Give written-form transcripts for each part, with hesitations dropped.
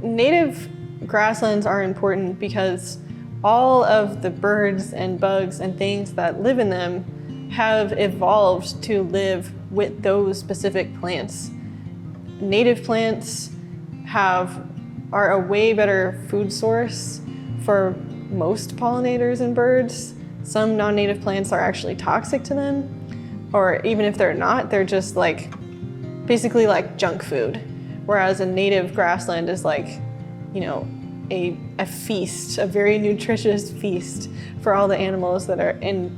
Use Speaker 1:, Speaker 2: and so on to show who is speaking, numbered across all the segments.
Speaker 1: native grasslands are important because all of the birds and bugs and things that live in them have evolved to live with those specific plants. Native plants are a way better food source for most pollinators and birds. Some non-native plants are actually toxic to them, or even if they're not, they're just basically like junk food. Whereas a native grassland is a feast, a very nutritious feast for all the animals that are in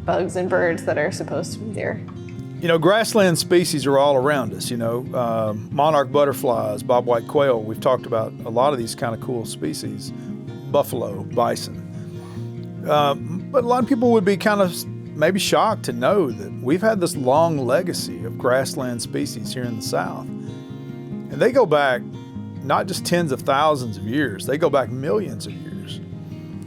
Speaker 1: bugs and birds that are supposed to be there.
Speaker 2: Grassland species are all around us, monarch butterflies, bobwhite quail. We've talked about a lot of these kind of cool species, buffalo, bison. But a lot of people would be kind of maybe shocked to know that we've had this long legacy of grassland species here in the South. And they go back not just tens of thousands of years, they go back millions of years.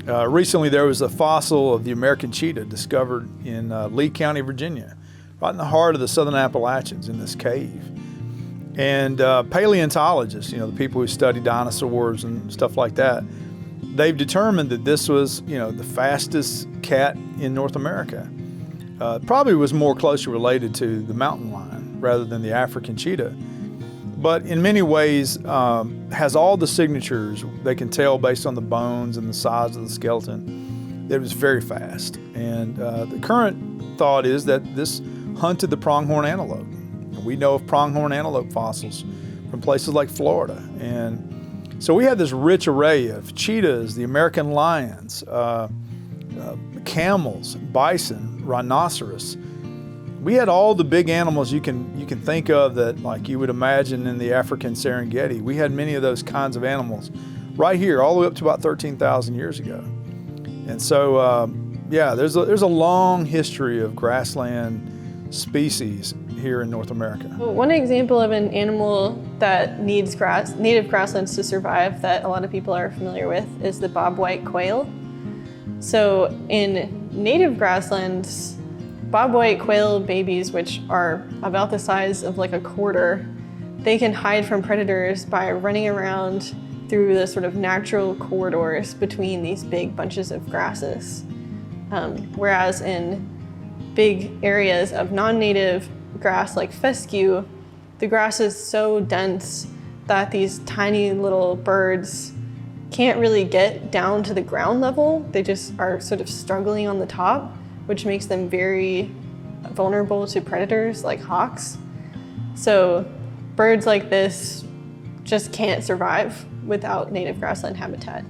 Speaker 2: Recently there was a fossil of the American cheetah discovered in Lee County, Virginia, right in the heart of the Southern Appalachians in this cave. And paleontologists, the people who study dinosaurs and stuff like that, they've determined that this was, the fastest cat in North America. Probably was more closely related to the mountain lion rather than the African cheetah. But in many ways has all the signatures they can tell based on the bones and the size of the skeleton that it was very fast. And the current thought is that this hunted the pronghorn antelope. We know of pronghorn antelope fossils from places like Florida. And so we had this rich array of cheetahs, the American lions, camels, bison, rhinoceros. We had all the big animals you can think of that like you would imagine in the African Serengeti. We had many of those kinds of animals right here, all the way up to about 13,000 years ago. And so, there's a long history of grassland species here in North America.
Speaker 1: One example of an animal that needs native grasslands to survive that a lot of people are familiar with is the bobwhite quail. So in native grasslands, bobwhite quail babies, which are about the size of like a quarter, they can hide from predators by running around through the sort of natural corridors between these big bunches of grasses. Whereas in big areas of non-native grass like fescue, the grass is so dense that these tiny little birds can't really get down to the ground level. They just are sort of struggling on the top, which makes them very vulnerable to predators like hawks. So birds like this just can't survive without native grassland habitat.